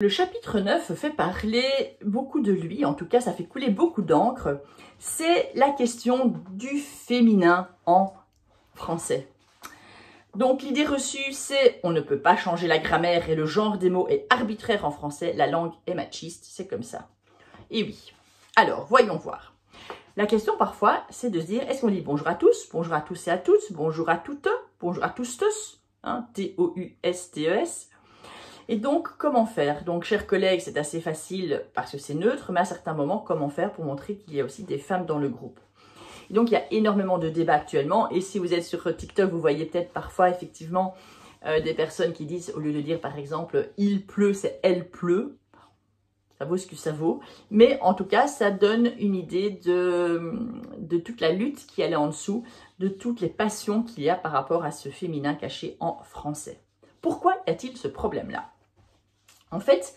Le chapitre 9 fait parler beaucoup de lui, en tout cas ça fait couler beaucoup d'encre. C'est la question du féminin en français. Donc l'idée reçue c'est on ne peut pas changer la grammaire et le genre des mots est arbitraire en français, la langue est machiste, c'est comme ça. Et oui, alors voyons voir. La question parfois c'est de se dire est-ce qu'on dit bonjour à tous et à toutes, bonjour à toutes, bonjour à tous, hein, T-O-U-S-T-E-S. Et donc, comment faire? Donc, chers collègues, c'est assez facile parce que c'est neutre, mais à certains moments, comment faire pour montrer qu'il y a aussi des femmes dans le groupe? Et donc, il y a énormément de débats actuellement. Et si vous êtes sur TikTok, vous voyez peut-être parfois, effectivement, des personnes qui disent, au lieu de dire, par exemple, « il pleut », c'est « elle pleut ». Ça vaut ce que ça vaut. Mais en tout cas, ça donne une idée de toute la lutte qui est en dessous, de toutes les passions qu'il y a par rapport à ce féminin caché en français. Pourquoi y a-t-il ce problème-là? En fait,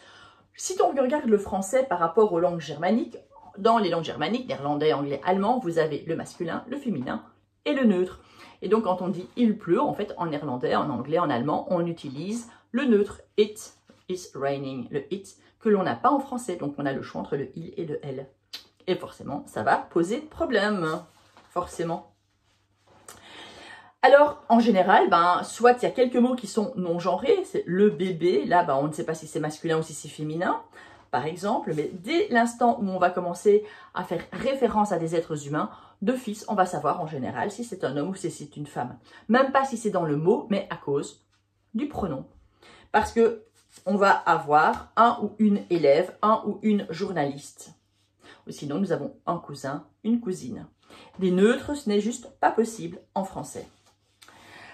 si on regarde le français par rapport aux langues germaniques, dans les langues germaniques, néerlandais, anglais, allemand, vous avez le masculin, le féminin et le neutre. Et donc, quand on dit « il pleut », en fait, en néerlandais, en anglais, en allemand, on utilise le neutre « it is raining », le « it » que l'on n'a pas en français. Donc, on a le choix entre le « il » et le « elle ». Et forcément, ça va poser problème, forcément. Alors, en général, soit il y a quelques mots qui sont non-genrés, c'est le bébé, là, on ne sait pas si c'est masculin ou si c'est féminin, par exemple, mais dès l'instant où on va commencer à faire référence à des êtres humains, d'office, on va savoir en général si c'est un homme ou si c'est une femme. Même pas si c'est dans le mot, mais à cause du pronom. Parce que on va avoir un ou une élève, un ou une journaliste. Ou sinon, nous avons un cousin, une cousine. Des neutres, ce n'est juste pas possible en français.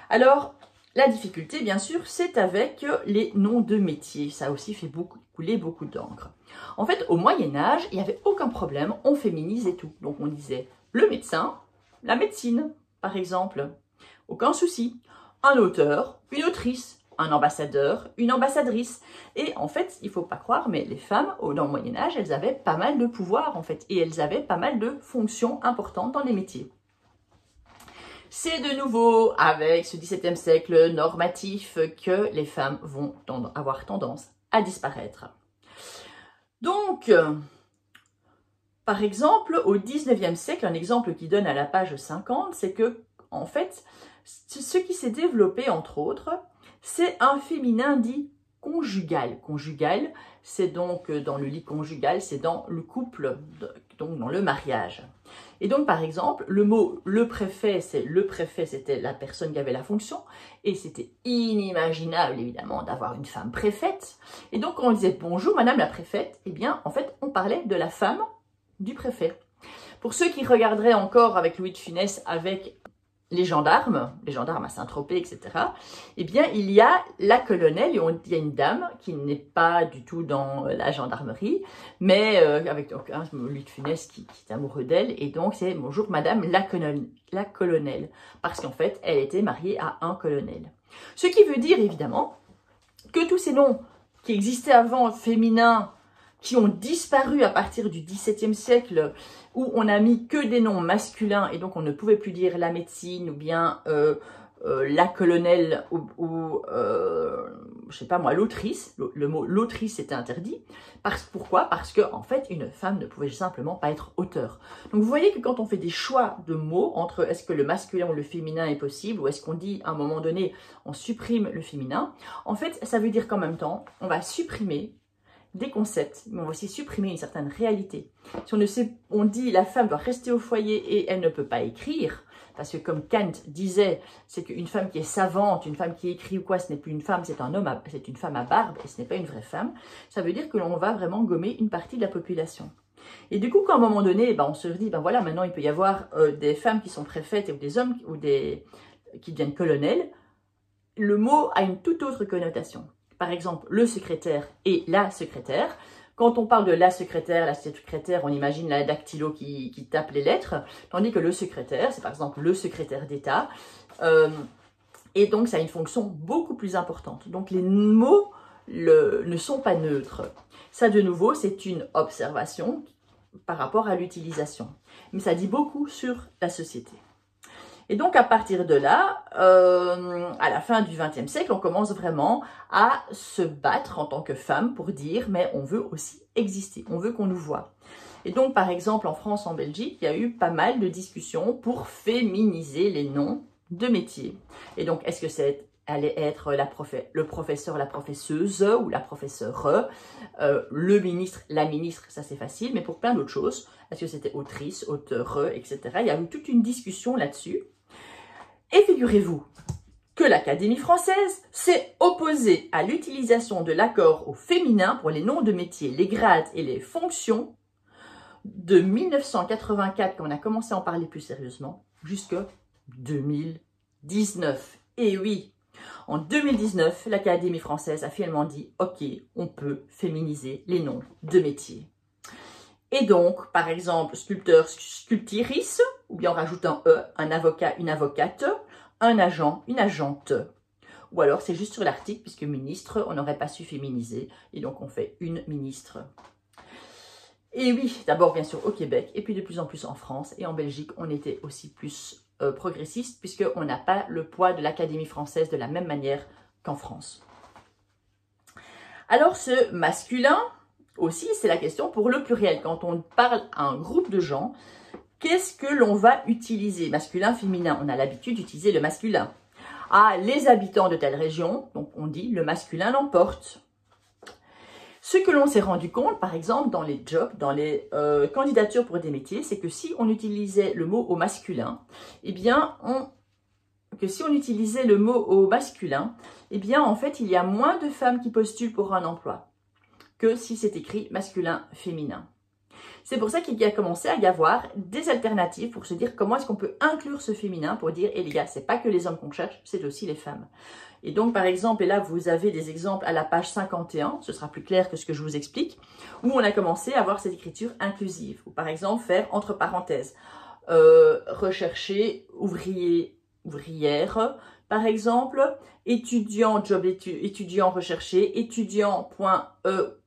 Alors, la difficulté, bien sûr, c'est avec les noms de métiers. Ça aussi fait couler beaucoup d'encre. En fait, au Moyen-Âge, il n'y avait aucun problème, on féminisait tout. Donc, on disait le médecin, la médecine, par exemple. Aucun souci. Un auteur, une autrice, un ambassadeur, une ambassadrice. Et en fait, il ne faut pas croire, mais les femmes, dans le Moyen-Âge, elles avaient pas mal de pouvoir, en fait. Et elles avaient pas mal de fonctions importantes dans les métiers. C'est de nouveau avec ce XVIIe siècle normatif que les femmes vont avoir tendance à disparaître. Donc, par exemple, au XIXe siècle, un exemple qui donne à la page 50, c'est que, en fait, ce qui s'est développé, entre autres, c'est un féminin dit conjugal. Conjugal, c'est donc dans le lit conjugal, c'est dans le couple, donc dans le mariage. Et donc, par exemple, le mot « le préfet », c'était la personne qui avait la fonction, et c'était inimaginable, évidemment, d'avoir une femme préfète. Et donc, quand on disait « bonjour, madame la préfète », eh bien, en fait, on parlait de la femme du préfet. Pour ceux qui regarderaient encore avec Louis de Funès, avec les gendarmes à Saint-Tropez, etc., eh bien, il y a la colonelle, et il y a une dame qui n'est pas du tout dans la gendarmerie, mais avec donc, Louis de Funès qui est amoureux d'elle, et donc c'est « bonjour madame la colonelle », parce qu'en fait, elle était mariée à un colonel. Ce qui veut dire, évidemment, que tous ces noms qui existaient avant, féminins, qui ont disparu à partir du XVIIe siècle, où on a mis que des noms masculins, et donc on ne pouvait plus dire la médecine, ou bien la colonelle, ou je sais pas moi, l'autrice. Le mot l'autrice était interdit. Pourquoi? Parce que, en fait, une femme ne pouvait simplement pas être auteur. Donc vous voyez que quand on fait des choix de mots, entre est-ce que le masculin ou le féminin est possible, ou est-ce qu'on dit à un moment donné, on supprime le féminin, en fait, ça veut dire qu'en même temps, on va supprimer des concepts, mais on va aussi supprimer une certaine réalité. Si on dit la femme doit rester au foyer et elle ne peut pas écrire, parce que comme Kant disait, c'est qu'une femme qui est savante, une femme qui écrit ou quoi, ce n'est plus une femme, c'est un homme, c'est une femme à barbe et ce n'est pas une vraie femme, ça veut dire que l'on va vraiment gommer une partie de la population. Et du coup, quand à un moment donné, on se dit, voilà, maintenant il peut y avoir des femmes qui sont préfètes ou des hommes qui deviennent colonels, le mot a une toute autre connotation. Par exemple, le secrétaire et la secrétaire. Quand on parle de la secrétaire, on imagine la dactylo qui tape les lettres, tandis que le secrétaire, c'est par exemple le secrétaire d'État. Et donc, ça a une fonction beaucoup plus importante. Donc, les mots ne sont pas neutres. Ça, de nouveau, c'est une observation par rapport à l'utilisation. Mais ça dit beaucoup sur la société. Et donc, à partir de là, à la fin du XXe siècle, on commence vraiment à se battre en tant que femme pour dire, mais on veut aussi exister, on veut qu'on nous voit. Et donc, par exemple, en France, en Belgique, il y a eu pas mal de discussions pour féminiser les noms de métiers. Et donc, est-ce que c'est allait être le professeur, la professeuse ou la professeure, le ministre, la ministre, ça c'est facile, mais pour plein d'autres choses, est-ce que c'était autrice, auteur, etc. Il y a eu toute une discussion là-dessus. Et figurez-vous que l'Académie française s'est opposée à l'utilisation de l'accord au féminin pour les noms de métiers, les grades et les fonctions de 1984, quand on a commencé à en parler plus sérieusement, jusqu'à 2019. Et oui, en 2019, l'Académie française a finalement dit « Ok, on peut féminiser les noms de métiers ». Et donc, par exemple, sculpteur, sculptrice, ou bien on rajoute un E, un avocat, une avocate, un agent, une agente. Ou alors c'est juste sur l'article, puisque ministre, on n'aurait pas su féminiser, et donc on fait une ministre. Et oui, d'abord bien sûr au Québec, et puis de plus en plus en France, et en Belgique, on était aussi plus progressiste, puisqu'on n'a pas le poids de l'Académie française de la même manière qu'en France. Alors ce masculin, aussi, c'est la question pour le pluriel. Quand on parle à un groupe de gens, qu'est-ce que l'on va utiliser? Masculin, féminin, on a l'habitude d'utiliser le masculin. Ah, les habitants de telle région, donc on dit le masculin l'emporte. Ce que l'on s'est rendu compte, par exemple, dans les jobs, dans les candidatures pour des métiers, c'est que si on utilisait le mot au masculin, eh bien, en fait, il y a moins de femmes qui postulent pour un emploi que si c'est écrit masculin-féminin. C'est pour ça qu'il y a commencé à y avoir des alternatives pour se dire comment est-ce qu'on peut inclure ce féminin pour dire, les gars, c'est pas que les hommes qu'on cherche, c'est aussi les femmes. Et donc, par exemple, et là, vous avez des exemples à la page 51, ce sera plus clair que ce que je vous explique, où on a commencé à avoir cette écriture inclusive. Ou par exemple, faire entre parenthèses, rechercher ouvrier, ouvrière, par exemple, étudiant, job étudiant recherché, étudiant.e.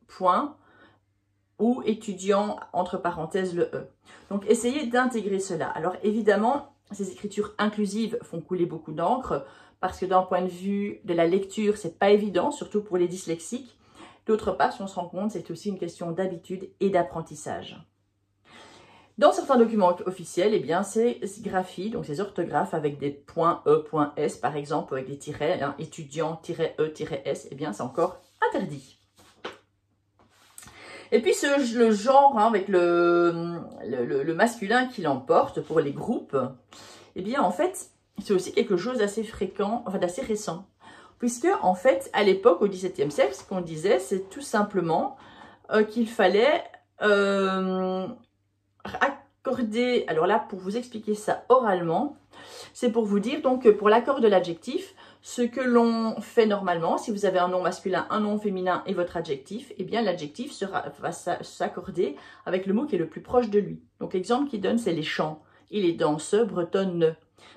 ou étudiant, entre parenthèses, le E. Donc, essayez d'intégrer cela. Alors, évidemment, ces écritures inclusives font couler beaucoup d'encre parce que d'un point de vue de la lecture, c'est pas évident, surtout pour les dyslexiques. D'autre part, si on se rend compte, c'est aussi une question d'habitude et d'apprentissage. Dans certains documents officiels, eh bien, ces graphies, donc ces orthographes avec des points E, points S, par exemple, avec des tirets, hein, étudiant-E-S, eh bien, c'est encore interdit. Et puis le genre, hein, avec le masculin qui l'emporte pour les groupes, eh bien en fait, c'est aussi quelque chose d'assez fréquent, enfin d'assez récent. Puisque en fait, à l'époque, au XVIIe siècle, ce qu'on disait, c'est tout simplement qu'il fallait accorder, alors là, pour vous expliquer ça oralement, c'est pour vous dire donc que pour l'accord de l'adjectif, ce que l'on fait normalement, si vous avez un nom masculin, un nom féminin et votre adjectif, eh bien l'adjectif va s'accorder avec le mot qui est le plus proche de lui. Donc l'exemple qu'il donne, c'est les chants et les danses bretonnes.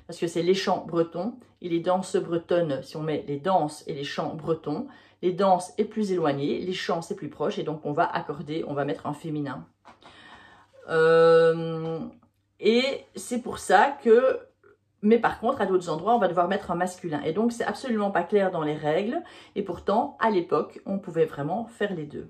Parce que c'est les chants bretons et les danses bretonnes. Si on met les danses et les chants bretons, les danses est plus éloigné, les chants c'est plus proche et donc on va accorder, on va mettre un féminin. Et c'est pour ça que... Mais par contre, à d'autres endroits, on va devoir mettre un masculin. Et donc, c'est absolument pas clair dans les règles. Et pourtant, à l'époque, on pouvait vraiment faire les deux.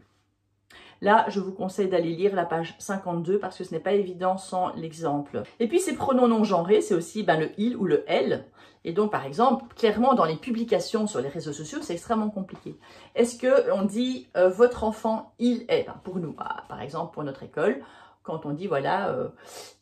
Là, je vous conseille d'aller lire la page 52 parce que ce n'est pas évident sans l'exemple. Et puis, ces pronoms non genrés, c'est aussi le il ou le elle. Et donc, par exemple, clairement, dans les publications sur les réseaux sociaux, c'est extrêmement compliqué. Est-ce qu'on dit votre enfant, il est, pour nous, par exemple, pour notre école, quand on dit, voilà,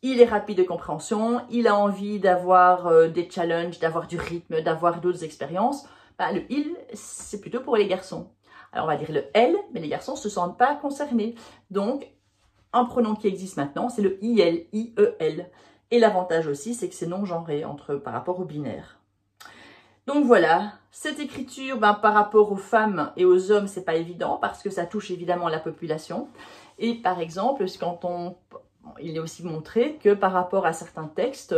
il est rapide de compréhension, il a envie d'avoir des challenges, d'avoir du rythme, d'avoir d'autres expériences, le « il », c'est plutôt pour les garçons. Alors, on va dire le « elle », mais les garçons ne se sentent pas concernés. Donc, un pronom qui existe maintenant, c'est le « il », I-E-L. Et l'avantage aussi, c'est que c'est non genré par rapport au binaire. Donc voilà, cette écriture, par rapport aux femmes et aux hommes, c'est pas évident parce que ça touche évidemment la population. Et par exemple, il est aussi montré que par rapport à certains textes,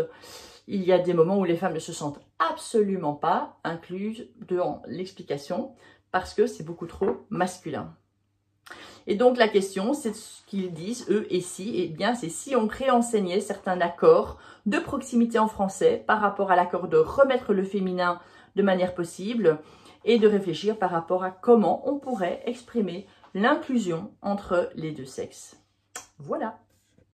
il y a des moments où les femmes ne se sentent absolument pas incluses dans l'explication parce que c'est beaucoup trop masculin. Et donc la question, c'est ce qu'ils disent, eux et si, eh bien c'est si on réenseignait certains accords de proximité en français par rapport à l'accord de remettre le féminin de manière possible et de réfléchir par rapport à comment on pourrait exprimer l'inclusion entre les deux sexes. Voilà.